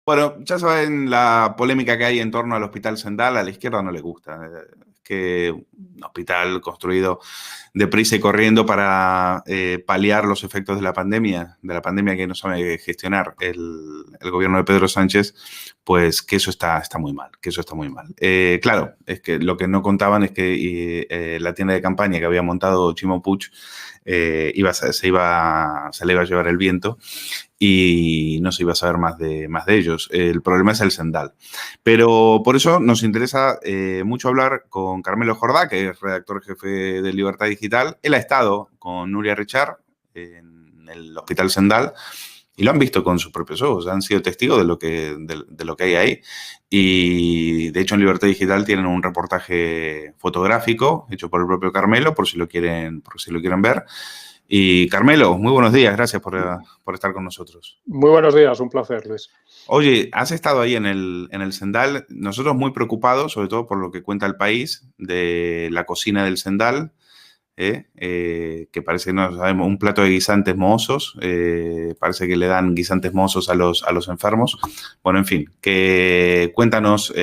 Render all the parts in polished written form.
Bueno, ya saben la polémica que hay en torno al Hospital Zendal. A la izquierda no le gusta. Es que un hospital construido deprisa y corriendo para paliar los efectos de la pandemia que no sabe gestionar el gobierno de Pedro Sánchez, pues que eso está muy mal, que eso está muy mal. Claro, es que lo que no contaban es que la tienda de campaña que había montado Chimo Puig se le iba a llevar el viento y no se iba a saber más de ellos. El problema es el Zendal. Pero por eso nos interesa mucho hablar con Carmelo Jordá, que es redactor jefe de Libertad Digital. Él ha estado con Nuria Richard en el Hospital Zendal y lo han visto con sus propios ojos, han sido testigos de lo que hay ahí. Y de hecho en Libertad Digital tienen un reportaje fotográfico hecho por el propio Carmelo, por si lo quieren ver. Y Carmelo, muy buenos días, gracias por estar con nosotros. Muy buenos días, un placer, Luis. Oye, has estado ahí en el Zendal, nosotros muy preocupados, sobre todo por lo que cuenta El País, de la cocina del Zendal, que parece, no sabemos, un plato de guisantes mohosos, parece que le dan guisantes mohosos a los enfermos. Bueno, en fin, cuéntanos,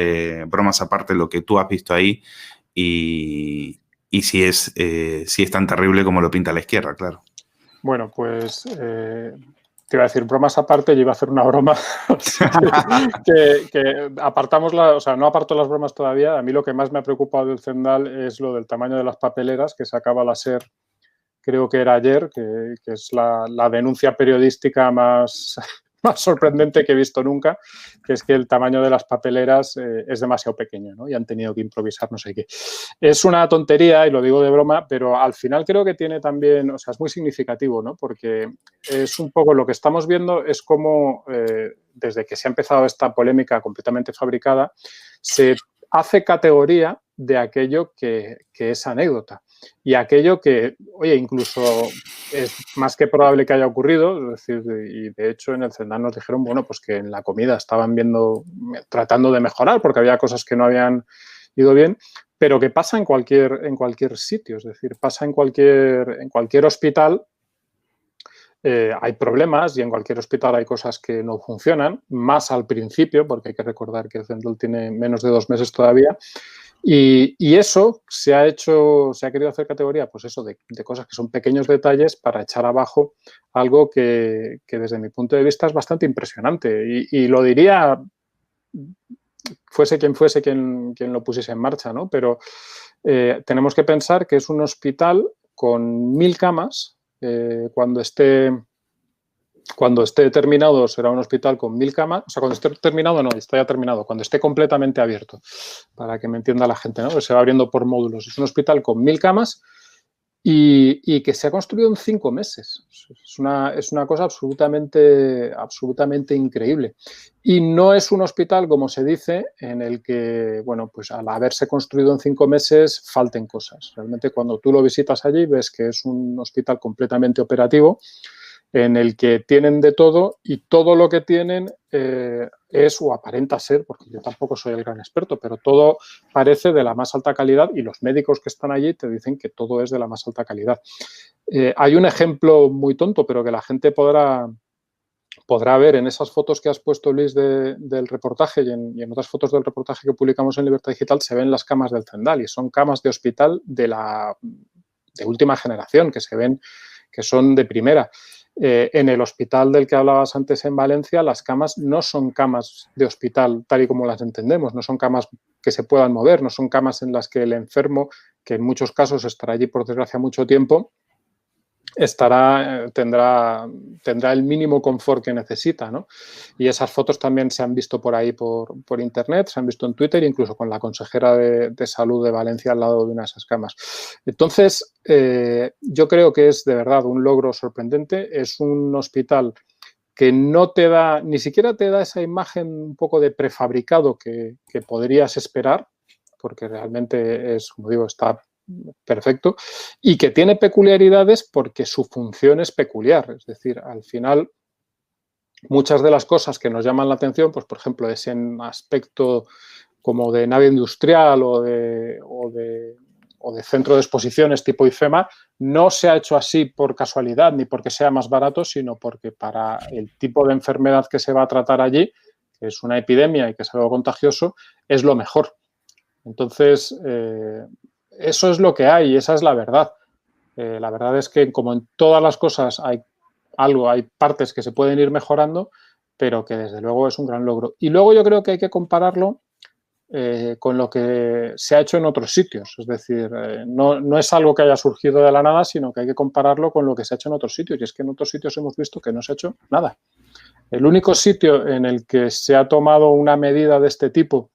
bromas aparte, lo que tú has visto ahí y si es tan terrible como lo pinta la izquierda, claro. Bueno, pues te iba a decir bromas aparte, yo iba a hacer una broma que apartamos, o sea, no aparto las bromas todavía. A mí lo que más me ha preocupado del Zendal es lo del tamaño de las papeleras que sacaba la SER, creo que era ayer, que es la denuncia periodística más sorprendente que he visto nunca, que es que el tamaño de las papeleras es demasiado pequeño, ¿no? Y han tenido que improvisar no sé qué. Es una tontería, y lo digo de broma, pero al final creo que tiene también, o sea, es muy significativo, ¿no? Porque es un poco lo que estamos viendo, es como desde que se ha empezado esta polémica completamente fabricada, se hace categoría de aquello que es anécdota. Y aquello que, oye, incluso es más que probable que haya ocurrido, es decir, y de hecho en el Zendal nos dijeron, bueno, pues que en la comida estaban tratando de mejorar porque había cosas que no habían ido bien, pero que pasa en cualquier sitio, es decir, pasa en cualquier hospital. Hay problemas y en cualquier hospital hay cosas que no funcionan, más al principio, porque hay que recordar que el Zendal tiene menos de 2 meses todavía. Y eso se ha querido hacer categoría, pues eso, de cosas que son pequeños detalles para echar abajo algo que desde mi punto de vista es bastante impresionante. Y lo diría, fuese quien lo pusiese en marcha, ¿no? Pero tenemos que pensar que es un hospital con 1000 camas. Cuando esté terminado será un hospital con 1000 camas, o sea, cuando esté terminado no, está ya terminado, cuando esté completamente abierto, para que me entienda la gente, ¿no? Que se va abriendo por módulos. Es un hospital con 1000 camas y que se ha construido en 5 meses. Es una cosa absolutamente increíble. Y no es un hospital, como se dice, en el que, bueno, pues al haberse construido en 5 meses falten cosas. Realmente cuando tú lo visitas allí ves que es un hospital completamente operativo, en el que tienen de todo y todo lo que tienen es o aparenta ser, porque yo tampoco soy el gran experto, pero todo parece de la más alta calidad y los médicos que están allí te dicen que todo es de la más alta calidad. Hay un ejemplo muy tonto, pero que la gente podrá ver en esas fotos que has puesto, Luis, del reportaje y en otras fotos del reportaje que publicamos en Libertad Digital, se ven las camas del Zendal y son camas de hospital de última generación, que se ven que son de primera. En el hospital del que hablabas antes en Valencia, las camas no son camas de hospital tal y como las entendemos, no son camas que se puedan mover, no son camas en las que el enfermo, que en muchos casos estará allí por desgracia mucho tiempo, tendrá el mínimo confort que necesita, ¿no? Y esas fotos también se han visto por ahí por internet, se han visto en Twitter, incluso con la consejera de salud de Valencia al lado de una de esas camas. Entonces, yo creo que es de verdad un logro sorprendente. Es un hospital que no te da, ni siquiera te da esa imagen un poco de prefabricado que podrías esperar, porque realmente es, como digo, está perfecto, y que tiene peculiaridades porque su función es peculiar. Es decir, al final, muchas de las cosas que nos llaman la atención, pues por ejemplo, ese aspecto como de nave industrial o de centro de exposiciones tipo IFEMA, no se ha hecho así por casualidad ni porque sea más barato, sino porque para el tipo de enfermedad que se va a tratar allí, que es una epidemia y que es algo contagioso, es lo mejor. Entonces, eso es lo que hay, esa es la verdad. La verdad es que, como en todas las cosas, hay partes que se pueden ir mejorando, pero que desde luego es un gran logro. Y luego yo creo que hay que compararlo con lo que se ha hecho en otros sitios. Es decir, no es algo que haya surgido de la nada, sino que hay que compararlo con lo que se ha hecho en otros sitios. Y es que en otros sitios hemos visto que no se ha hecho nada. El único sitio en el que se ha tomado una medida de este tipo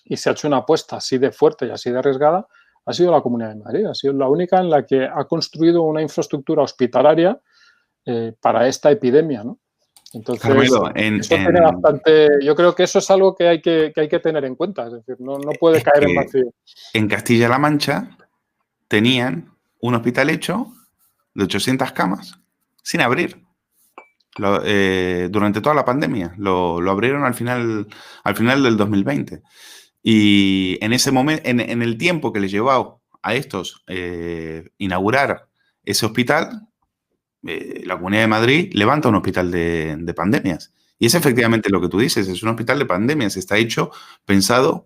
y se ha hecho una apuesta así de fuerte y así de arriesgada ha sido la Comunidad de Madrid. Ha sido la única en la que ha construido una infraestructura hospitalaria para esta epidemia, ¿no? Entonces, Carmelo, eso tiene bastante. Yo creo que eso es algo que hay que tener en cuenta. Es decir, no puede caer en vacío. En Castilla-La Mancha tenían un hospital hecho de 800 camas sin abrir durante toda la pandemia. Lo abrieron al final del 2020. Y en ese momento, en el tiempo que les llevó a estos inaugurar ese hospital, la Comunidad de Madrid levanta un hospital de pandemias. Y es efectivamente lo que tú dices, es un hospital de pandemias, está hecho, pensado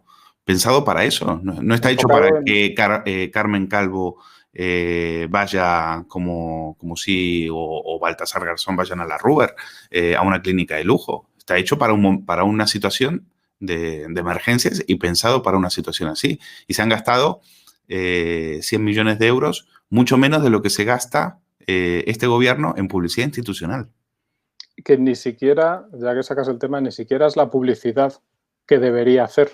para eso, no está hecho para que Carmen Calvo vaya como si o Baltasar Garzón vayan a la Ruber, a una clínica de lujo. Está hecho para una situación de emergencias y pensado para una situación así. Y se han gastado 100 millones de euros, mucho menos de lo que se gasta este gobierno en publicidad institucional. Que ni siquiera, ya que sacas el tema, ni siquiera es la publicidad que debería hacer.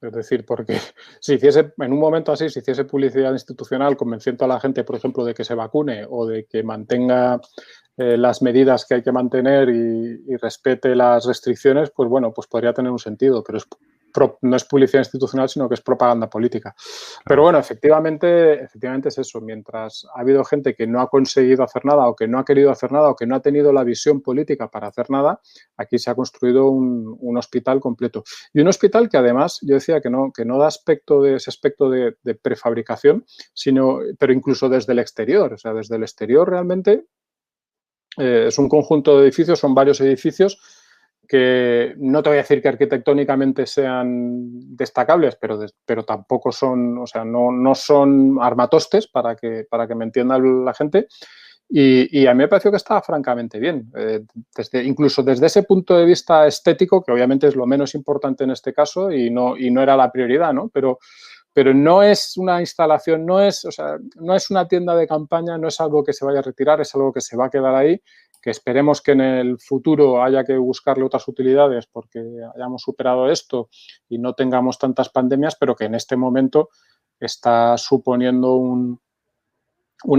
Es decir, porque si hiciese, en un momento así, si hiciese publicidad institucional convenciendo a la gente, por ejemplo, de que se vacune o de que mantenga las medidas que hay que mantener y respete las restricciones, pues bueno, pues podría tener un sentido, pero no es publicidad institucional, sino que es propaganda política. Pero bueno, efectivamente es eso. Mientras ha habido gente que no ha conseguido hacer nada o que no ha querido hacer nada o que no ha tenido la visión política para hacer nada, aquí se ha construido un hospital completo. Y un hospital que además, yo decía que no da ese aspecto de prefabricación, pero incluso desde el exterior. O sea, desde el exterior realmente es un conjunto de edificios, son varios edificios que no te voy a decir que arquitectónicamente sean destacables, pero tampoco son, o sea, no son armatostes, para que me entienda la gente. Y a mí me pareció que estaba francamente bien, incluso desde ese punto de vista estético, que obviamente es lo menos importante en este caso y no era la prioridad, ¿no? Pero no es una instalación, no es una tienda de campaña, no es algo que se vaya a retirar, es algo que se va a quedar ahí, que esperemos que en el futuro haya que buscarle otras utilidades porque hayamos superado esto y no tengamos tantas pandemias, pero que en este momento está suponiendo un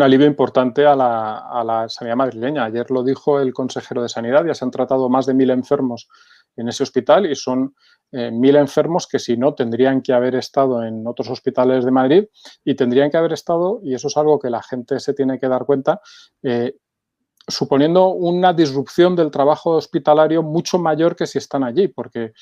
alivio importante a la sanidad madrileña. Ayer lo dijo el consejero de Sanidad, ya se han tratado más de 1.000 enfermos en ese hospital y son 1.000 enfermos que si no tendrían que haber estado en otros hospitales de Madrid y tendrían que haber estado, y eso es algo que la gente se tiene que dar cuenta, suponiendo una disrupción del trabajo hospitalario mucho mayor que si están allí, porque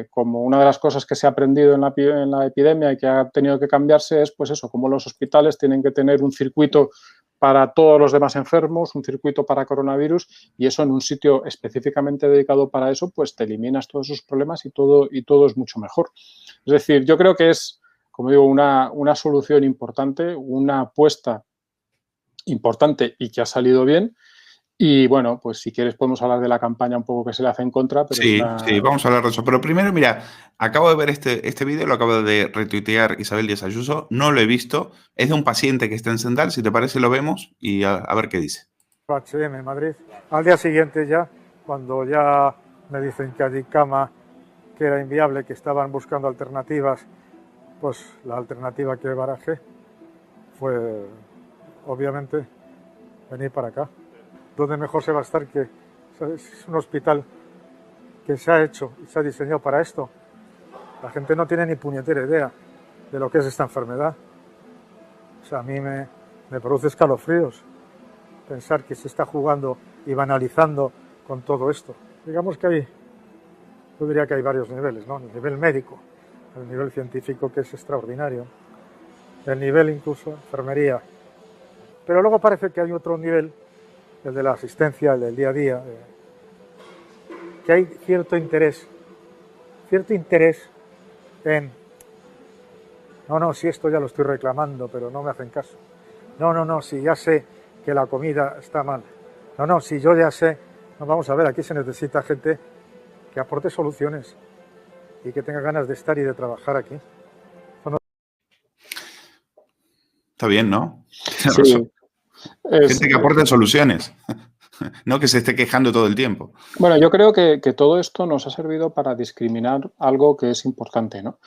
como una de las cosas que se ha aprendido en la epidemia y que ha tenido que cambiarse es pues eso, como los hospitales tienen que tener un circuito para todos los demás enfermos, un circuito para coronavirus, y eso en un sitio específicamente dedicado para eso, pues te eliminas todos esos problemas y todo es mucho mejor. Es decir, yo creo que es, como digo, una solución importante, una apuesta importante y que ha salido bien. Y bueno, pues si quieres podemos hablar de la campaña un poco que se le hace en contra. Pero sí, vamos a hablar de eso. Pero primero, mira, acabo de ver este vídeo, lo acabo de retuitear Isabel Díaz Ayuso, no lo he visto, es de un paciente que está en Sendal, si te parece lo vemos y a ver qué dice. HM en Madrid. Al día siguiente ya, cuando ya me dicen que allí cama, que era inviable, que estaban buscando alternativas, pues la alternativa que barajé fue, obviamente, venir para acá. ¿Dónde mejor se va a estar que es un hospital que se ha hecho y se ha diseñado para esto? La gente no tiene ni puñetera idea de lo que es esta enfermedad. O sea, a mí me produce escalofríos pensar que se está jugando y banalizando con todo esto. Digamos que yo diría que hay varios niveles, ¿no? El nivel médico, el nivel científico, que es extraordinario, el nivel incluso enfermería. Pero luego parece que hay otro nivel, el de la asistencia, el del día a día, que hay cierto interés cierto interés en, no, si esto ya lo estoy reclamando, pero no me hacen caso. No, si ya sé que la comida está mal. No, si yo ya sé. No, vamos a ver, aquí se necesita gente que aporte soluciones y que tenga ganas de estar y de trabajar aquí. Está bien, ¿no? Tiene Sí, razón. Gente que aporte soluciones, no que se esté quejando todo el tiempo. bueno, yo creo que todo esto nos ha servido para discriminar algo que es importante, ¿no?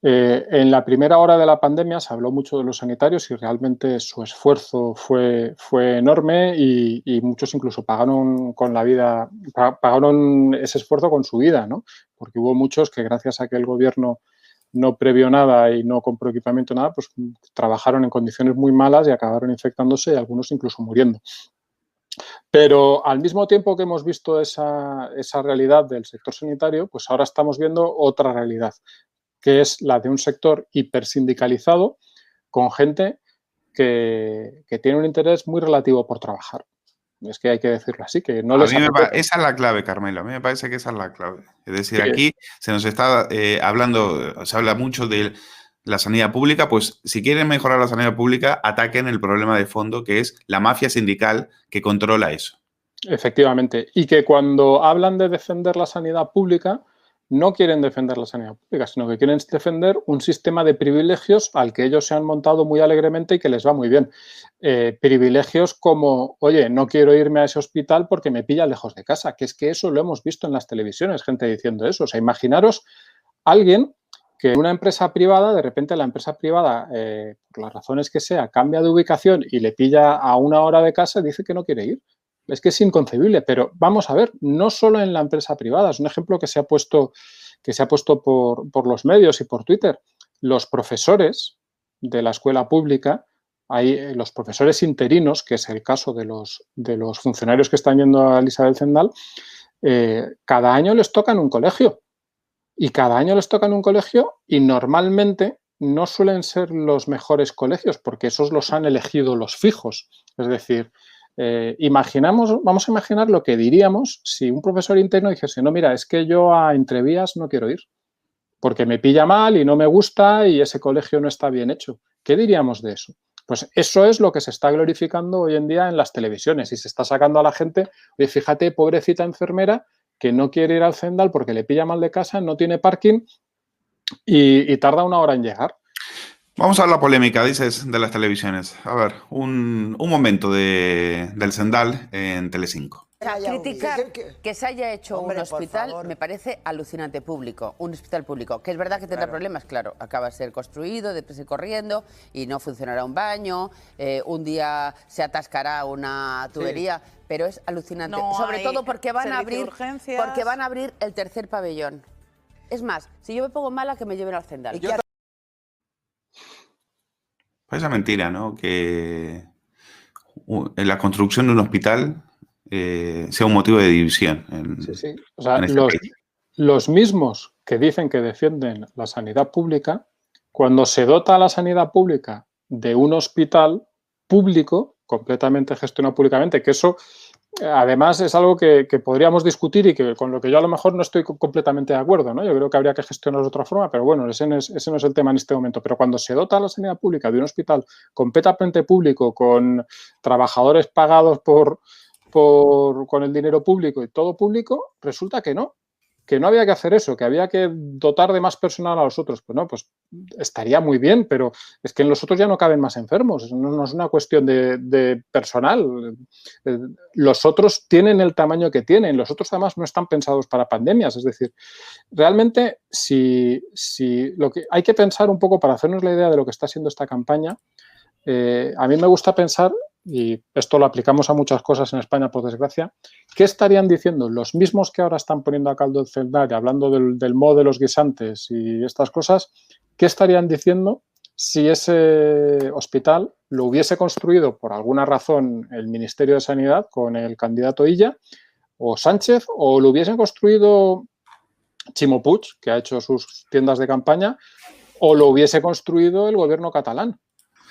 En la primera hora de la pandemia se habló mucho de los sanitarios y realmente su esfuerzo fue enorme y muchos incluso pagaron con la vida, pagaron ese esfuerzo con su vida, ¿no? Porque hubo muchos que gracias a que el gobierno no previó nada y no compró equipamiento, nada, pues trabajaron en condiciones muy malas y acabaron infectándose y algunos incluso muriendo. Pero al mismo tiempo que hemos visto esa realidad del sector sanitario, pues ahora estamos viendo otra realidad, que es la de un sector hipersindicalizado con gente que tiene un interés muy relativo por trabajar. Es que hay que decirlo así, que no les apetece. Esa es la clave, Carmelo. A mí me parece que esa es la clave. Es decir, Sí. aquí se nos está hablando, se habla mucho de la sanidad pública, pues si quieren mejorar la sanidad pública, ataquen el problema de fondo, que es la mafia sindical que controla eso. Efectivamente. Y que cuando hablan de defender la sanidad pública, no quieren defender la sanidad pública, sino que quieren defender un sistema de privilegios al que ellos se han montado muy alegremente y que les va muy bien. Privilegios como, oye, no quiero irme a ese hospital porque me pilla lejos de casa, que es que eso lo hemos visto en las televisiones, gente diciendo eso. O sea, imaginaros alguien que en una empresa privada, de repente la empresa privada, por las razones que sea, cambia de ubicación y le pilla a 1 hora de casa y dice que no quiere ir. Es que es inconcebible, pero vamos a ver, no solo en la empresa privada, es un ejemplo que se ha puesto por los medios y por Twitter. Los profesores de la escuela pública, hay los profesores interinos, que es el caso de los funcionarios que están yendo a Isabel Zendal, cada año les toca en un colegio. Y cada año les toca en un colegio y normalmente no suelen ser los mejores colegios porque esos los han elegido los fijos. Es decir, vamos a imaginar lo que diríamos si un profesor interno dijese, no, mira, es que yo a Entrevías no quiero ir porque me pilla mal y no me gusta y ese colegio no está bien hecho. ¿Qué diríamos de eso? Pues eso es lo que se está glorificando hoy en día en las televisiones y se está sacando a la gente, oye, fíjate, pobrecita enfermera que no quiere ir al Zendal porque le pilla mal de casa, no tiene parking y tarda 1 hora en llegar. Vamos a la polémica, dices, de las televisiones. A ver, un momento del Zendal en Telecinco. Criticar que se haya hecho un hospital me parece alucinante público, un hospital público, que es verdad que tendrá problemas, claro, acaba de ser construido, deprisa y corriendo, y no funcionará un baño, un día se atascará una tubería, pero es alucinante, No sobre hay todo porque van a abrir el tercer pabellón. Es más, si yo me pongo mala, que me lleven al Zendal. Parece mentira, ¿no? Que en la construcción de un hospital sea un motivo de división. Sí. O sea, este país. los mismos que dicen que defienden la sanidad pública, cuando se dota a la sanidad pública de un hospital público, completamente gestionado públicamente, que eso además es algo que podríamos discutir y que con lo que yo a lo mejor no estoy completamente de acuerdo, ¿no? Yo creo que habría que gestionarlo de otra forma, pero bueno, ese no es el tema en este momento. Pero cuando se dota a la sanidad pública de un hospital completamente público, con trabajadores pagados con el dinero público y todo público, resulta que no había que hacer eso, que había que dotar de más personal a los otros. Pues no, pues estaría muy bien, pero es que en los otros ya no caben más enfermos, no es una cuestión de personal. Los otros tienen el tamaño que tienen, los otros además no están pensados para pandemias, es decir, realmente si lo que hay que pensar un poco para hacernos la idea de lo que está siendo esta campaña, a mí me gusta pensar, y esto lo aplicamos a muchas cosas en España, por desgracia, ¿qué estarían diciendo los mismos que ahora están poniendo a caldo el Zendal y hablando del modo de los guisantes y estas cosas? ¿Qué estarían diciendo si ese hospital lo hubiese construido por alguna razón el Ministerio de Sanidad con el candidato Illa o Sánchez, o lo hubiesen construido Ximo Puig, que ha hecho sus tiendas de campaña, o lo hubiese construido el gobierno catalán?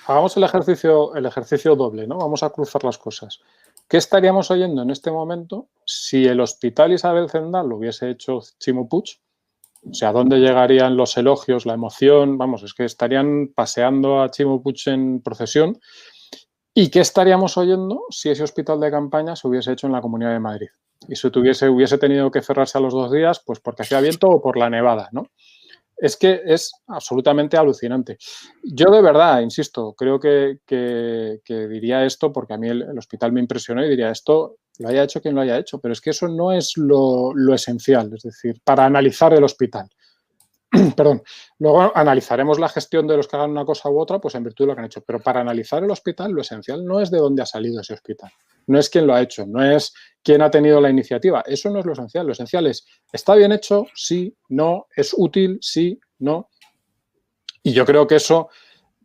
Hagamos el ejercicio doble, ¿no? Vamos a cruzar las cosas. ¿Qué estaríamos oyendo en este momento si el Hospital Isabel Zendal lo hubiese hecho Ximo Puig O sea, ¿dónde llegarían los elogios, la emoción? Vamos, es que estarían paseando a Chimo Puig en procesión. ¿Y qué estaríamos oyendo si ese hospital de campaña se hubiese hecho en la Comunidad de Madrid? Y si hubiese tenido que cerrarse a los 2 días, pues porque hacía viento o por la nevada, ¿no? Es que es absolutamente alucinante. Yo de verdad, insisto, creo que diría esto porque a mí el hospital me impresionó y diría esto lo haya hecho quien lo haya hecho, pero es que eso no es lo esencial, es decir, para analizar el hospital. Perdón, luego analizaremos la gestión de los que hagan una cosa u otra, pues en virtud de lo que han hecho. Pero para analizar el hospital, lo esencial no es de dónde ha salido ese hospital, no es quién lo ha hecho, no es quién ha tenido la iniciativa. Eso no es lo esencial. Lo esencial es, ¿está bien hecho? Sí, no. ¿Es útil? Sí, no. Y yo creo que eso,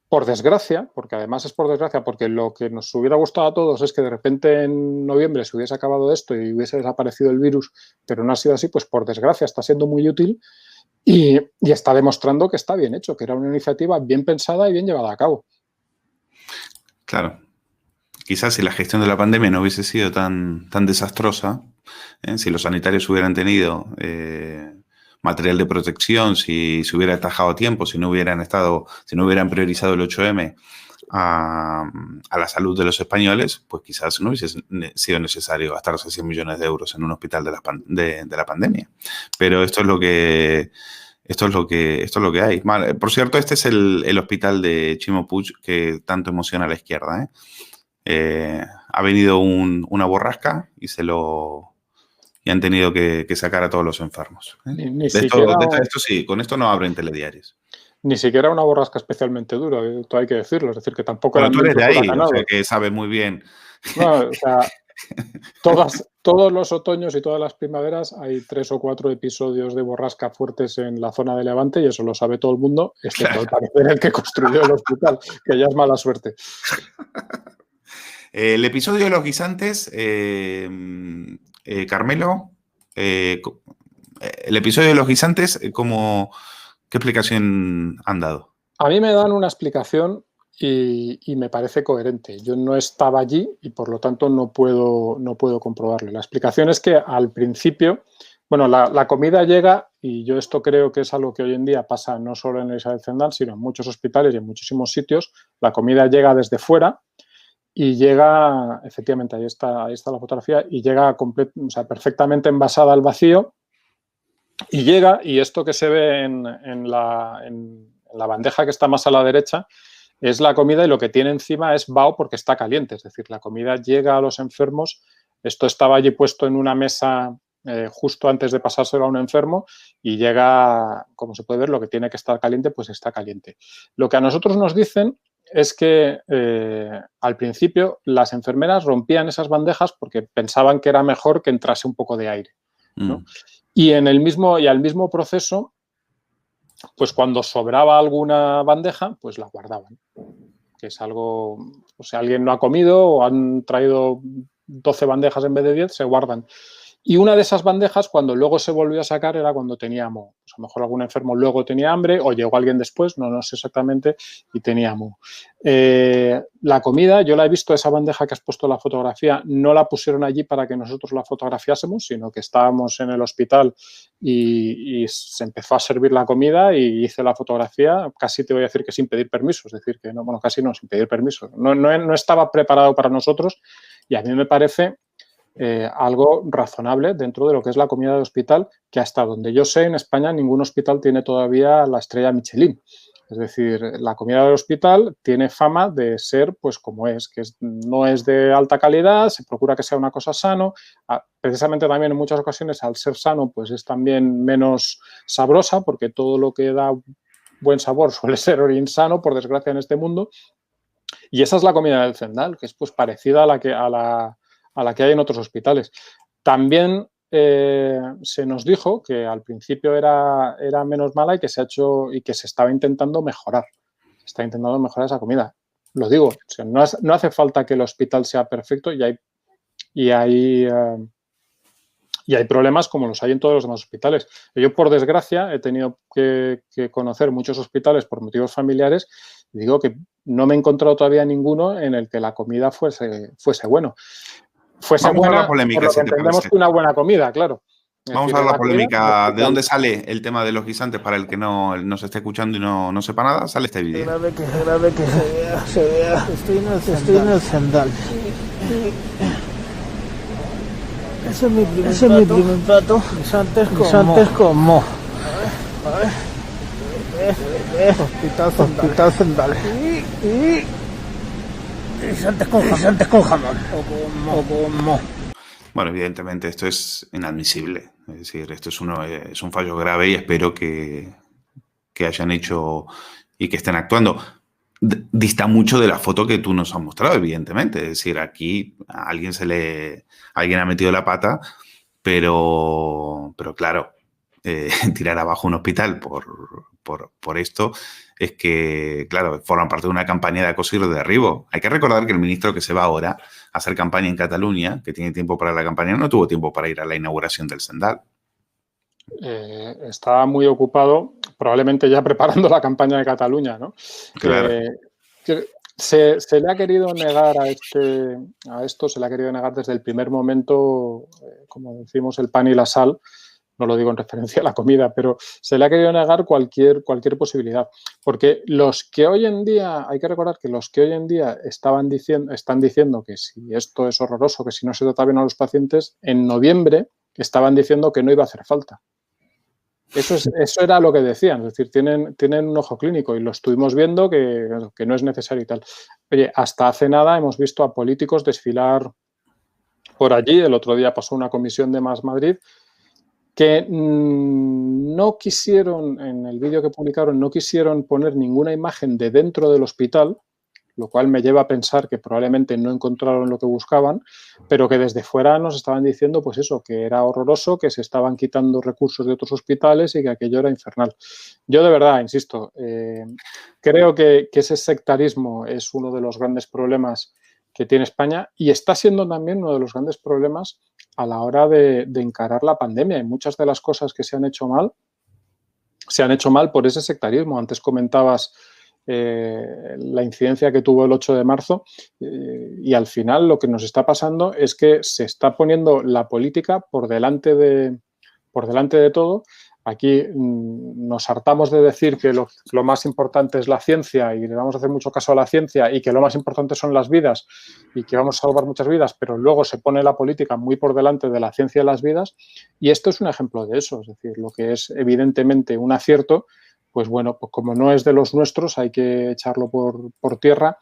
por desgracia, porque además es por desgracia, porque lo que nos hubiera gustado a todos es que de repente en noviembre se hubiese acabado esto y hubiese desaparecido el virus, pero no ha sido así, pues por desgracia está siendo muy útil. Y está demostrando que está bien hecho, que era una iniciativa bien pensada y bien llevada a cabo. Claro. Quizás si la gestión de la pandemia no hubiese sido tan desastrosa, si los sanitarios hubieran tenido material de protección, si se hubiera atajado a tiempo, si no hubieran priorizado el 8M a la salud de los españoles, pues quizás no hubiese sido necesario gastarse 100 millones de euros en un hospital de la pandemia. Pero esto es lo que hay. Por cierto, este es el hospital de Chimo Puig que tanto emociona a la izquierda. Ha venido una borrasca y han tenido que sacar a todos los enfermos. Esto sí, con esto no abren telediarios. Ni siquiera una borrasca especialmente dura, todo hay que decirlo. Es decir, que tampoco eran tú eres de ahí, o sea, que sabes muy bien. No, o sea, todos los otoños y todas las primaveras hay 3 o 4 episodios de borrasca fuertes en la zona de Levante y eso lo sabe todo el mundo, excepto al parecer el que construyó el hospital, que ya es mala suerte. El episodio de los guisantes, Carmelo, el episodio de los guisantes, ¿qué explicación han dado? A mí me dan una explicación y me parece coherente. Yo no estaba allí y por lo tanto no puedo comprobarlo. La explicación es que al principio, bueno, la comida llega, y yo esto creo que es algo que hoy en día pasa no solo en el Isabel Zendal, sino en muchos hospitales y en muchísimos sitios. La comida llega desde fuera y llega, efectivamente, ahí está la fotografía, y llega perfectamente envasada al vacío. Y llega, y esto que se ve en la bandeja que está más a la derecha es la comida, y lo que tiene encima es vaho porque está caliente. Es decir, la comida llega a los enfermos. Esto estaba allí puesto en una mesa justo antes de pasárselo a un enfermo y llega, como se puede ver, lo que tiene que estar caliente, pues está caliente. Lo que a nosotros nos dicen es que al principio las enfermeras rompían esas bandejas porque pensaban que era mejor que entrase un poco de aire, ¿no? Y al mismo proceso, pues cuando sobraba alguna bandeja, pues la guardaban. Que es algo, o sea, alguien no ha comido o han traído 12 bandejas en vez de 10, se guardan. Y una de esas bandejas, cuando luego se volvió a sacar, era cuando tenía moho. Pues a lo mejor algún enfermo luego tenía hambre o llegó alguien después, no sé exactamente, y tenía moho. La comida, yo la he visto, esa bandeja que has puesto en la fotografía, no la pusieron allí para que nosotros la fotografiásemos, sino que estábamos en el hospital y se empezó a servir la comida y hice la fotografía, casi te voy a decir que sin pedir permiso, es decir, que no, bueno, casi no, sin pedir permiso. No estaba preparado para nosotros y a mí me parece algo razonable dentro de lo que es la comida de hospital, que hasta donde yo sé en España ningún hospital tiene todavía la estrella Michelin. Es decir, la comida del hospital tiene fama de ser pues como es, que no es de alta calidad, se procura que sea una cosa sano. Precisamente también en muchas ocasiones al ser sano pues es también menos sabrosa porque todo lo que da buen sabor suele ser insano, por desgracia, en este mundo. Y esa es la comida del Zendal, que es pues parecida a la que hay en otros hospitales. También se nos dijo que al principio era menos mala y que se ha hecho y que se estaba intentando mejorar. Se está intentando mejorar esa comida. Lo digo, o sea, no hace falta que el hospital sea perfecto y hay problemas como los hay en todos los demás hospitales. Yo, por desgracia, he tenido que conocer muchos hospitales por motivos familiares y digo que no me he encontrado todavía ninguno en el que la comida fuese bueno. Fuese Vamos buena, a la polémica, por lo que si te entendemos parece. que una buena comida, claro. Vamos a ver la polémica. ¿De dónde sale el tema de los guisantes para el que no nos esté escuchando y no sepa nada? Sale este vídeo. Grave que se vea. Estoy en el Zendal. Ese es mi primer plato. Guisantes con mo. A ver. Hospital Zendal. Guisantes con jamón. O con mo. Bueno, evidentemente esto es inadmisible. Es decir, esto es un fallo grave y espero que hayan hecho y que estén actuando. Dista mucho de la foto que tú nos has mostrado, evidentemente. Es decir, aquí a alguien alguien ha metido la pata, pero claro, tirar abajo un hospital por esto es que, claro, forman parte de una campaña de acoso y de derribo. Hay que recordar que el ministro que se va ahora a hacer campaña en Cataluña, que tiene tiempo para la campaña, no tuvo tiempo para ir a la inauguración del Zendal. Está muy ocupado, probablemente ya preparando la campaña de Cataluña, ¿no? Claro. Se le ha querido negar a esto, se le ha querido negar desde el primer momento, como decimos, el pan y la sal. No lo digo en referencia a la comida, pero se le ha querido negar cualquier posibilidad. Porque los que hoy en día, hay que recordar que los que hoy en día están diciendo que si esto es horroroso, que si no se trata bien a los pacientes, en noviembre estaban diciendo que no iba a hacer falta. Eso era lo que decían, es decir, tienen un ojo clínico y lo estuvimos viendo que no es necesario y tal. Oye, hasta hace nada hemos visto a políticos desfilar por allí. El otro día pasó una comisión de Más Madrid que no quisieron, en el vídeo que publicaron, no quisieron poner ninguna imagen de dentro del hospital, lo cual me lleva a pensar que probablemente no encontraron lo que buscaban, pero que desde fuera nos estaban diciendo pues eso, que era horroroso, que se estaban quitando recursos de otros hospitales y que aquello era infernal. Yo de verdad, insisto, creo que ese sectarismo es uno de los grandes problemas que tiene España y está siendo también uno de los grandes problemas a la hora de encarar la pandemia. Y muchas de las cosas que se han hecho mal por ese sectarismo. Antes comentabas la incidencia que tuvo el 8 de marzo y al final lo que nos está pasando es que se está poniendo la política por delante de todo. Aquí nos hartamos de decir que lo más importante es la ciencia y le vamos a hacer mucho caso a la ciencia y que lo más importante son las vidas y que vamos a salvar muchas vidas, pero luego se pone la política muy por delante de la ciencia y las vidas y esto es un ejemplo de eso. Es decir, lo que es evidentemente un acierto, pues bueno, pues como no es de los nuestros hay que echarlo por tierra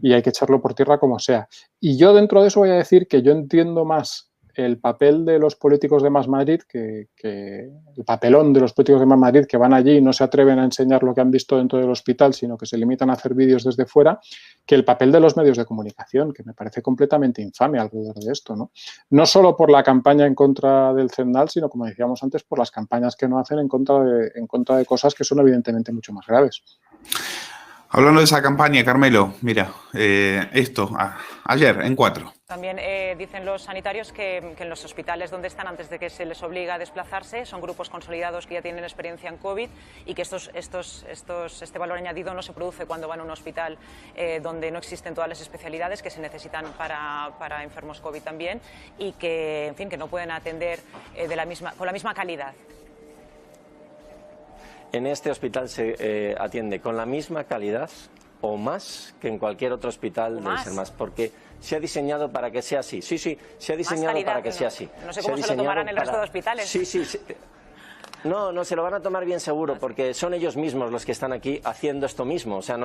y hay que echarlo por tierra como sea. Y yo dentro de eso voy a decir que yo entiendo más el papel de los políticos de Más Madrid, que el papelón de los políticos de Más Madrid que van allí y no se atreven a enseñar lo que han visto dentro del hospital, sino que se limitan a hacer vídeos desde fuera, que el papel de los medios de comunicación, que me parece completamente infame alrededor de esto, ¿no? No solo por la campaña en contra del Zendal, sino, como decíamos antes, por las campañas que no hacen en contra de cosas que son evidentemente mucho más graves. Hablando de esa campaña, Carmelo, mira, esto, ayer en 4. También dicen los sanitarios que en los hospitales donde están, antes de que se les obliga a desplazarse, son grupos consolidados que ya tienen experiencia en COVID y que este valor añadido no se produce cuando van a un hospital donde no existen todas las especialidades que se necesitan para enfermos COVID también y que, en fin, que no pueden atender con la misma calidad. En este hospital se atiende con la misma calidad o más que en cualquier otro hospital del SERMAS, porque se ha diseñado para que sea así. Sí, se ha diseñado para que sea así. No sé cómo se lo tomarán el resto de hospitales. Sí. No, se lo van a tomar bien seguro, porque son ellos mismos los que están aquí haciendo esto mismo. O sea,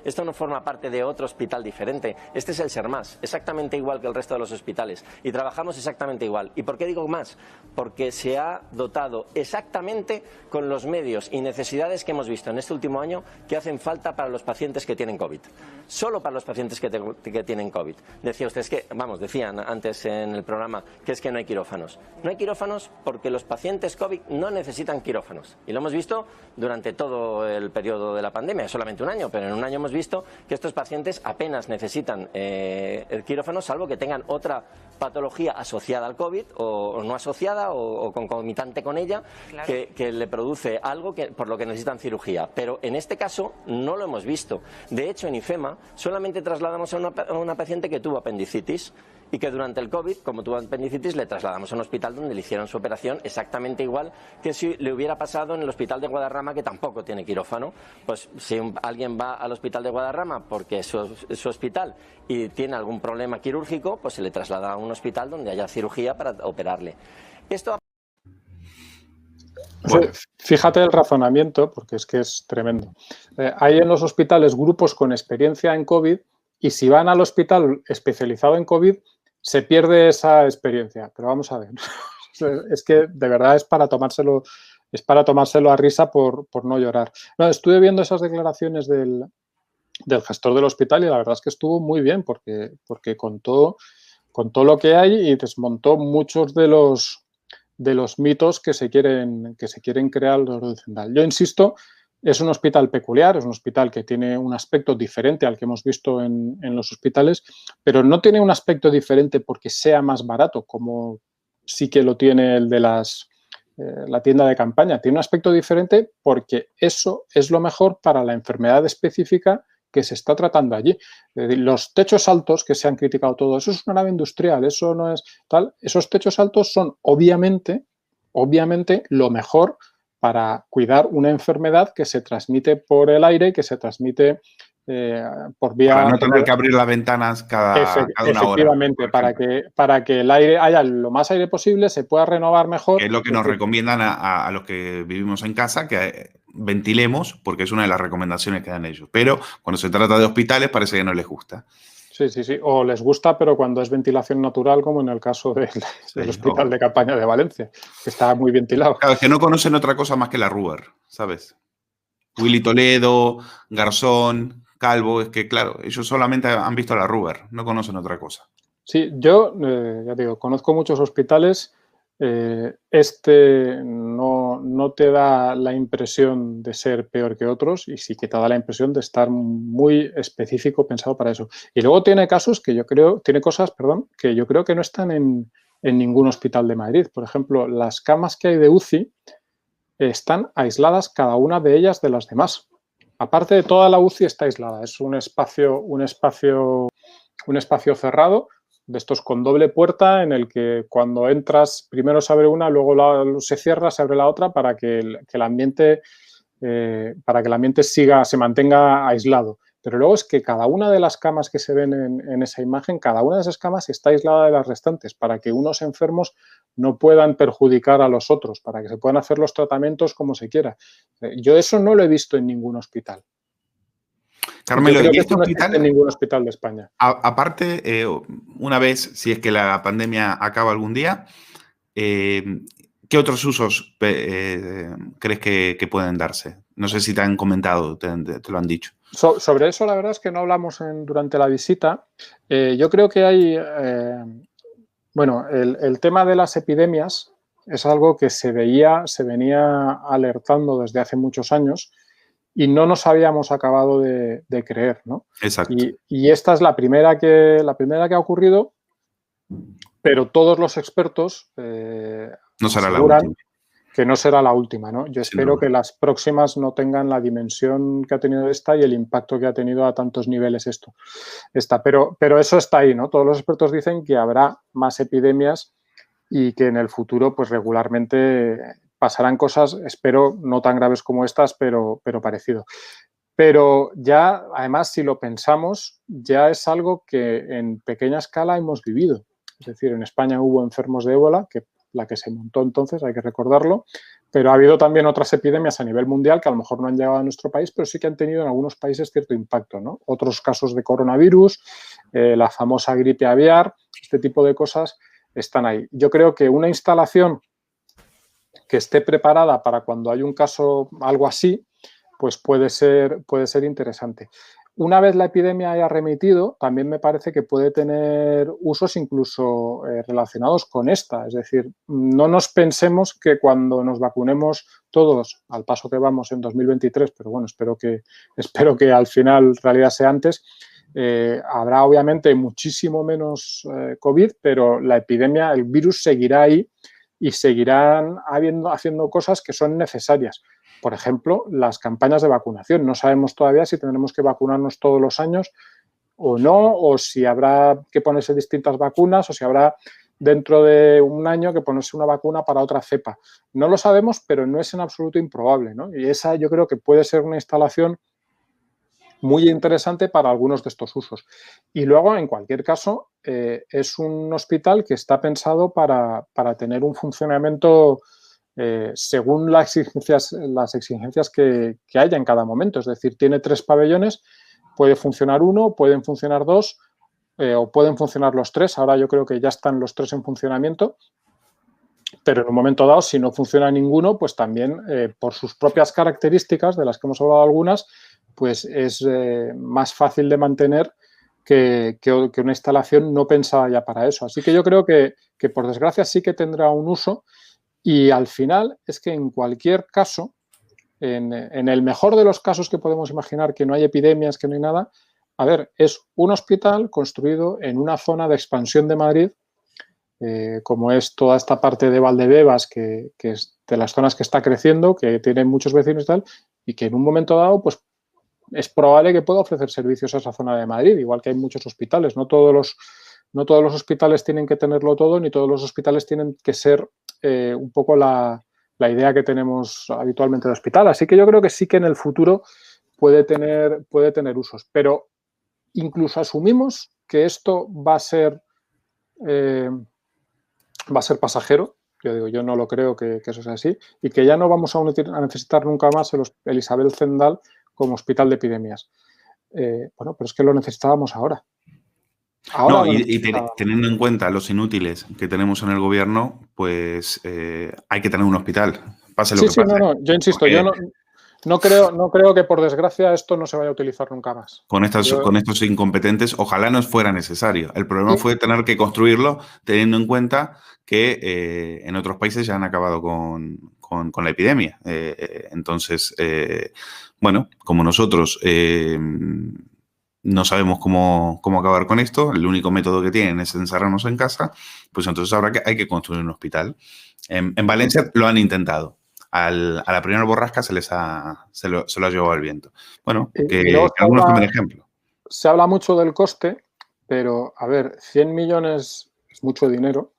esto no forma parte de otro hospital diferente. Este es el SERMAS, exactamente igual que el resto de los hospitales. Y trabajamos exactamente igual. ¿Y por qué digo más? Porque se ha dotado exactamente con los medios y necesidades que hemos visto en este último año que hacen falta para los pacientes que tienen COVID. Solo para los pacientes que tienen COVID. Decían antes en el programa que es que no hay quirófanos. No hay quirófanos porque los pacientes COVID no necesitan quirófanos. Y lo hemos visto durante todo el periodo de la pandemia, solamente un año, pero en un año hemos visto que estos pacientes apenas necesitan el quirófano, salvo que tengan otra patología asociada al COVID o no asociada o concomitante con ella, claro, que le produce algo por lo que necesitan cirugía. Pero en este caso no lo hemos visto. De hecho, en IFEMA solamente trasladamos a una paciente que tuvo apendicitis y que durante el COVID, como tuvo apendicitis, le trasladamos a un hospital donde le hicieron su operación exactamente igual que si le hubiera pasado en el hospital de Guadarrama, que tampoco tiene quirófano. Pues si alguien va al hospital de Guadarrama porque es su hospital y tiene algún problema quirúrgico, pues se le traslada a un hospital donde haya cirugía para operarle. Esto... Bueno. Fíjate el razonamiento, porque es que es tremendo. Hay en los hospitales grupos con experiencia en COVID y si van al hospital especializado en COVID se pierde esa experiencia. Pero vamos a ver, es que de verdad es para tomárselo a risa por no llorar. No, estuve viendo esas declaraciones del gestor del hospital y la verdad es que estuvo muy bien porque contó lo que hay y desmontó muchos de los mitos que se quieren crear alrededor del Zendal. Yo insisto, es un hospital peculiar, es un hospital que tiene un aspecto diferente al que hemos visto en los hospitales, pero no tiene un aspecto diferente porque sea más barato, como sí que lo tiene el de la tienda de campaña. Tiene un aspecto diferente porque eso es lo mejor para la enfermedad específica que se está tratando allí. Los techos altos que se han criticado todo, eso es una nave industrial, eso no es tal. Esos techos altos son obviamente lo mejor para cuidar una enfermedad que se transmite por el aire, que se transmite por vía... Para no tener que abrir las ventanas cada una hora. Efectivamente, para que el aire haya lo más aire posible, se pueda renovar mejor. Que es lo que nos recomiendan a los que vivimos en casa, que ventilemos, porque es una de las recomendaciones que dan ellos. Pero cuando se trata de hospitales parece que no les gusta. Sí. O les gusta, pero cuando es ventilación natural, como en el caso del hospital de campaña de Valencia, que está muy ventilado. Claro, es que no conocen otra cosa más que la Ruber, ¿sabes? Willy Toledo, Garzón, Calvo, es que claro, ellos solamente han visto la Ruber, no conocen otra cosa. Sí, yo, ya digo, conozco muchos hospitales. Este no te da la impresión de ser peor que otros y sí que te da la impresión de estar muy específico pensado para eso. Y luego tiene cosas, que yo creo que no están en ningún hospital de Madrid. Por ejemplo, las camas que hay de UCI están aisladas cada una de ellas de las demás. Aparte de toda la UCI está aislada. Es un espacio cerrado, de estos con doble puerta, en el que cuando entras primero se abre una, luego se cierra, se abre la otra para que el ambiente se mantenga aislado. Pero luego es que cada una de las camas que se ven en esa imagen, cada una de esas camas está aislada de las restantes para que unos enfermos no puedan perjudicar a los otros, para que se puedan hacer los tratamientos como se quiera. Yo eso no lo he visto en ningún hospital. Carmelo, ¿y este hospital? En ningún hospital de España. Aparte, una vez, si es que la pandemia acaba algún día, ¿qué otros usos crees que pueden darse? No sé si te han comentado, te lo han dicho. Sobre eso, la verdad es que no hablamos durante la visita. Yo creo que hay... el tema de las epidemias es algo que se venía alertando desde hace muchos años y no nos habíamos acabado de creer, ¿no? Exacto. Y esta es la primera que ha ocurrido, pero todos los expertos no será la última. Que no será la última, ¿no? Yo espero que las próximas no tengan la dimensión que ha tenido esta y el impacto que ha tenido a tantos niveles esta. Pero eso está ahí, ¿no? Todos los expertos dicen que habrá más epidemias y que en el futuro, pues regularmente pasarán cosas, espero, no tan graves como estas, pero parecido. Pero ya, además, si lo pensamos, ya es algo que en pequeña escala hemos vivido. Es decir, en España hubo enfermos de ébola, la que se montó entonces, hay que recordarlo, pero ha habido también otras epidemias a nivel mundial que a lo mejor no han llegado a nuestro país, pero sí que han tenido en algunos países cierto impacto, ¿no? Otros casos de coronavirus, la famosa gripe aviar, este tipo de cosas están ahí. Yo creo que una instalación que esté preparada para cuando hay un caso, algo así, pues puede ser interesante. Una vez la epidemia haya remitido, también me parece que puede tener usos incluso relacionados con esta. Es decir, no nos pensemos que cuando nos vacunemos todos, al paso que vamos en 2023, pero bueno, espero que al final en realidad sea antes, habrá obviamente muchísimo menos COVID, pero la epidemia, el virus seguirá ahí y seguirán haciendo cosas que son necesarias. Por ejemplo, las campañas de vacunación. No sabemos todavía si tendremos que vacunarnos todos los años o no, o si habrá que ponerse distintas vacunas, o si habrá dentro de un año que ponerse una vacuna para otra cepa. No lo sabemos, pero no es en absoluto improbable, ¿no? Y esa yo creo que puede ser una instalación muy interesante para algunos de estos usos. Y luego, en cualquier caso, es un hospital que está pensado para tener un funcionamiento según las exigencias que haya en cada momento. Es decir, tiene 3 pabellones, puede funcionar uno, pueden funcionar 2 o pueden funcionar los 3. Ahora yo creo que ya están los 3 en funcionamiento. Pero en un momento dado, si no funciona ninguno, pues también por sus propias características, de las que hemos hablado algunas, pues es más fácil de mantener que una instalación no pensada ya para eso. Así que yo creo que por desgracia sí que tendrá un uso y al final es que en cualquier caso, en el mejor de los casos que podemos imaginar, que no hay epidemias, que no hay nada, a ver, es un hospital construido en una zona de expansión de Madrid, como es toda esta parte de Valdebebas, que es de las zonas que está creciendo, que tiene muchos vecinos y tal, y que en un momento dado, pues es probable que pueda ofrecer servicios a esa zona de Madrid, igual que hay muchos hospitales. No todos los hospitales tienen que tenerlo todo, ni todos los hospitales tienen que ser un poco la idea que tenemos habitualmente de hospital. Así que yo creo que sí que en el futuro puede tener usos. Pero incluso asumimos que esto va a ser pasajero. Yo no lo creo que eso sea así, y que ya no vamos a necesitar nunca más el Isabel Zendal como hospital de epidemias. Bueno, pero es que lo necesitábamos ahora. No, y teniendo en cuenta los inútiles que tenemos en el gobierno, pues hay que tener un hospital, pase lo que pase. No, yo insisto, porque yo no creo que por desgracia esto no se vaya a utilizar nunca más. Con estos incompetentes, ojalá no fuera necesario. El problema fue tener que construirlo teniendo en cuenta que en otros países ya han acabado con la epidemia. Entonces, bueno, como nosotros no sabemos cómo acabar con esto, el único método que tienen es encerrarnos en casa, pues entonces ahora hay que construir un hospital. En Valencia lo han intentado. A la primera borrasca se lo ha llevado el viento. Bueno, que algunos tomen ejemplo. Se habla mucho del coste, pero, a ver, 100 millones es mucho dinero,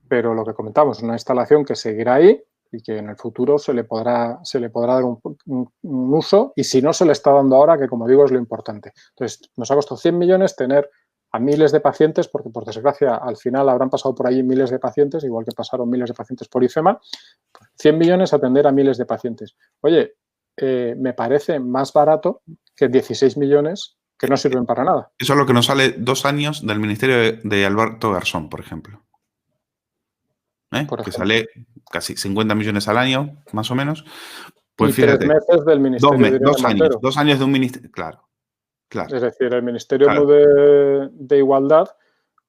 pero lo que comentamos, una instalación que seguirá ahí y que en el futuro se le podrá dar un uso, y si no se le está dando ahora, que como digo es lo importante. Entonces, nos ha costado 100 millones tener a miles de pacientes, porque por desgracia al final habrán pasado por allí miles de pacientes, igual que pasaron miles de pacientes por IFEMA. 100 millones atender a miles de pacientes. Oye, me parece más barato que 16 millones que no sirven para nada. Eso es lo que nos sale 2 años del ministerio de Alberto Garzón, por ejemplo. Que sale casi 50 millones al año, más o menos. Pues y fíjate, 3 meses del ministerio. 2 años de un ministerio, claro. Es decir, el Ministerio de Igualdad,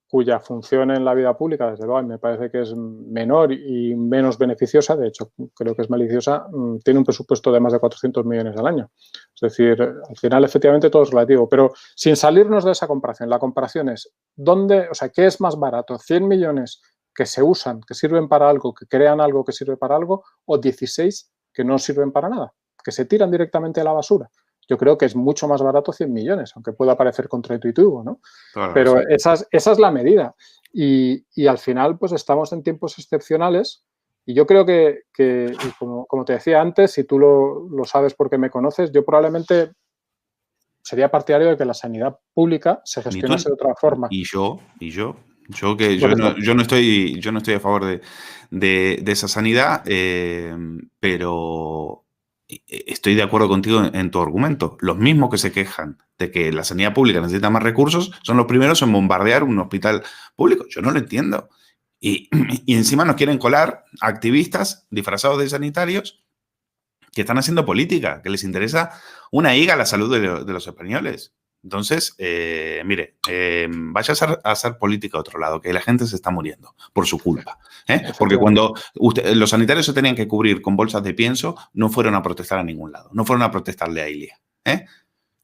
cuya función en la vida pública, desde luego, me parece que es menor y menos beneficiosa, de hecho, creo que es maliciosa, tiene un presupuesto de más de 400 millones al año. Es decir, al final, efectivamente, todo es relativo. Pero sin salirnos de esa comparación, la comparación es, ¿qué es más barato? ¿100 millones que se usan, que sirven para algo, que crean algo que sirve para algo, o 16 que no sirven para nada, que se tiran directamente a la basura? Yo creo que es mucho más barato 100 millones, aunque pueda parecer contraintuitivo, ¿no? Claro, pero sí. esa es la medida. Y al final, pues estamos en tiempos excepcionales, y yo creo que como te decía antes, si tú lo sabes porque me conoces, yo probablemente sería partidario de que la sanidad pública se gestionase de otra forma. Y yo no estoy a favor de esa sanidad, pero estoy de acuerdo contigo en tu argumento. Los mismos que se quejan de que la sanidad pública necesita más recursos son los primeros en bombardear un hospital público. Yo no lo entiendo. Y encima nos quieren colar activistas disfrazados de sanitarios que están haciendo política, que les interesa una higa la salud de los españoles. Entonces, mire, vaya a hacer política a otro lado, que la gente se está muriendo por su culpa. Porque cuando los sanitarios se tenían que cubrir con bolsas de pienso, no fueron a protestar a ningún lado. No fueron a protestarle a Ilia.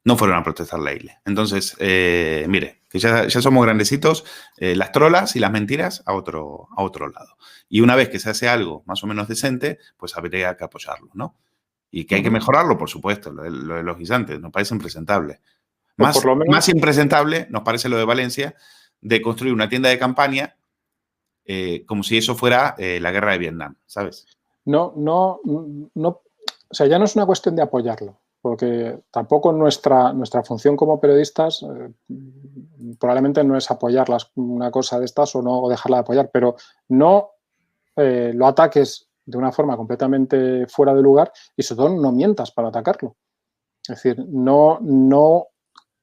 No fueron a protestarle a Ilia. Entonces, mire, que ya somos grandecitos, las trolas y las mentiras a otro lado. Y una vez que se hace algo más o menos decente, pues habría que apoyarlo, ¿no? Y que hay que mejorarlo, por supuesto, lo de los guisantes, nos parece impresentable. Más impresentable nos parece lo de Valencia, de construir una tienda de campaña como si eso fuera la guerra de Vietnam, ¿sabes? No, o sea, ya no es una cuestión de apoyarlo, porque tampoco nuestra función como periodistas probablemente no es apoyar una cosa de estas o dejarla de apoyar, pero no lo ataques de una forma completamente fuera de lugar y sobre todo no mientas para atacarlo. Es decir, no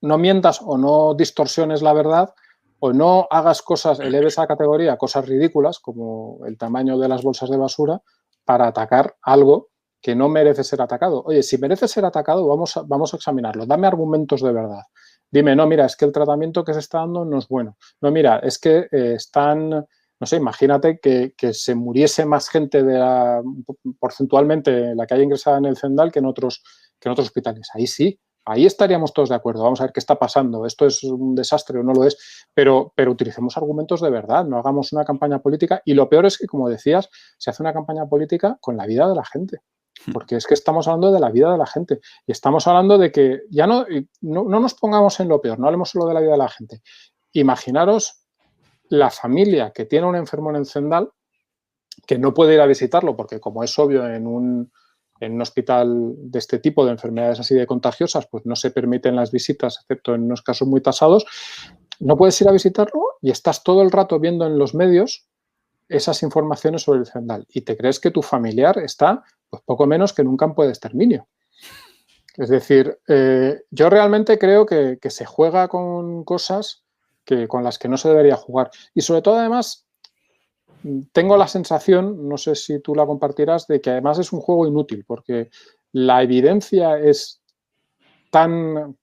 mientas o no distorsiones la verdad o no hagas cosas, eleves a categoría cosas ridículas como el tamaño de las bolsas de basura para atacar algo que no merece ser atacado. Oye, si merece ser atacado, vamos a examinarlo. Dame argumentos de verdad. Dime, no, mira, es que el tratamiento que se está dando no es bueno. No, mira, es que no sé, imagínate que se muriese más gente porcentualmente la que haya ingresada en el Zendal que en otros hospitales. Ahí sí, ahí estaríamos todos de acuerdo. Vamos a ver qué está pasando. Esto es un desastre o no lo es, pero utilicemos argumentos de verdad, no hagamos una campaña política. Y lo peor es que, como decías, se hace una campaña política con la vida de la gente. Porque es que estamos hablando de la vida de la gente y estamos hablando de que ya no nos pongamos en lo peor, no hablemos solo de la vida de la gente. Imaginaros la familia que tiene un enfermo en el Zendal que no puede ir a visitarlo porque, como es obvio, en un hospital de este tipo de enfermedades así de contagiosas, pues no se permiten las visitas, excepto en unos casos muy tasados. No puedes ir a visitarlo y estás todo el rato viendo en los medios esas informaciones sobre el Zendal y te crees que tu familiar está pues poco menos que en un campo de exterminio. Es decir, yo realmente creo que se juega con cosas con las que no se debería jugar. Y sobre todo, además, tengo la sensación, no sé si tú la compartirás, de que además es un juego inútil, porque la evidencia es tan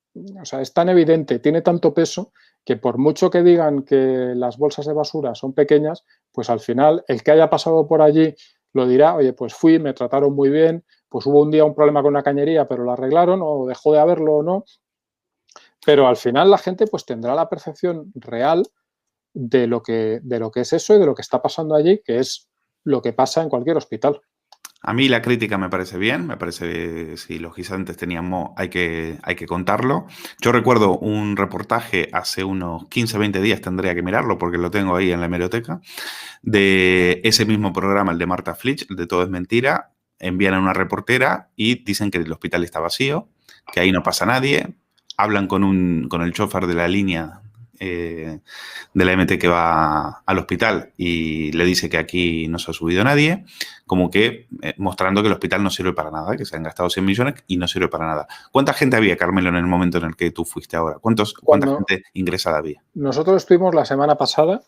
evidente, tiene tanto peso, que por mucho que digan que las bolsas de basura son pequeñas, pues al final el que haya pasado por allí lo dirá, oye, pues fui, me trataron muy bien, pues hubo un día un problema con una cañería, pero lo arreglaron, o dejó de haberlo o no. Pero al final la gente pues tendrá la percepción real de lo que es eso y de lo que está pasando allí, que es lo que pasa en cualquier hospital. A mí la crítica me parece bien, me parece que si los guisantes tenían moho hay que contarlo. Yo recuerdo un reportaje hace unos 15, 20 días, tendría que mirarlo porque lo tengo ahí en la hemeroteca, de ese mismo programa, el de Marta Flitsch, el de Todo es Mentira. Envían a una reportera y dicen que el hospital está vacío, que ahí no pasa nadie. Hablan con el chofer de la línea de la MT que va al hospital y le dice que aquí no se ha subido nadie, como que mostrando que el hospital no sirve para nada, que se han gastado 100 millones y no sirve para nada. ¿Cuánta gente había, Carmelo, en el momento en el que tú fuiste ahora? ¿Cuánta gente ingresada había? Nosotros estuvimos la semana pasada,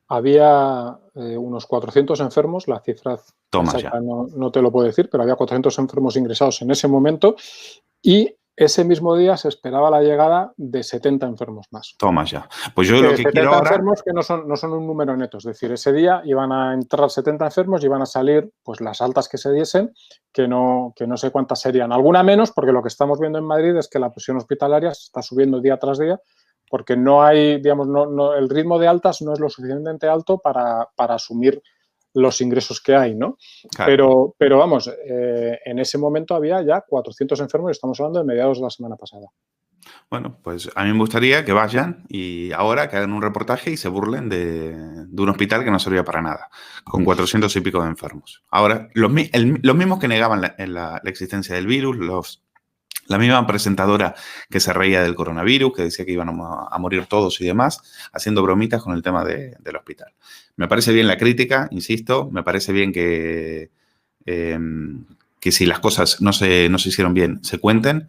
había unos 400 enfermos, la cifra exacta no te lo puedo decir, pero había 400 enfermos ingresados en ese momento y ese mismo día se esperaba la llegada de 70 enfermos más. Toma ya. Pues yo lo que quiero ahora... enfermos que no son un número neto. Es decir, ese día iban a entrar 70 enfermos y iban a salir pues las altas que se diesen, que no sé cuántas serían. Alguna menos, porque lo que estamos viendo en Madrid es que la presión hospitalaria está subiendo día tras día, porque no hay, digamos, el ritmo de altas no es lo suficientemente alto para asumir los ingresos que hay, ¿no? Claro. Pero vamos, en ese momento había ya 400 enfermos y estamos hablando de mediados de la semana pasada. Bueno, pues a mí me gustaría que vayan y ahora que hagan un reportaje y se burlen de un hospital que no servía para nada, con 400 y pico de enfermos. Ahora, los mismos que negaban la existencia del virus, la misma presentadora que se reía del coronavirus, que decía que iban a morir todos y demás, haciendo bromitas con el tema del hospital. Me parece bien la crítica, insisto, me parece bien que si las cosas no se hicieron bien, se cuenten,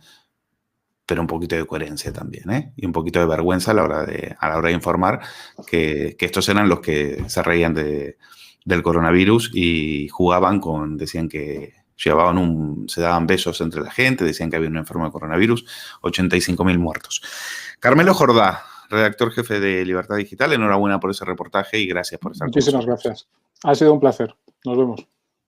pero un poquito de coherencia también, ¿eh? Y un poquito de vergüenza a la hora de informar que estos eran los que se reían del coronavirus y jugaban decían que se daban besos entre la gente, decían que había un enfermo de coronavirus, 85.000 muertos. Carmelo Jordá, redactor jefe de Libertad Digital, enhorabuena por ese reportaje y gracias por estar con nosotros. Muchísimas gracias. Ha sido un placer. Nos vemos.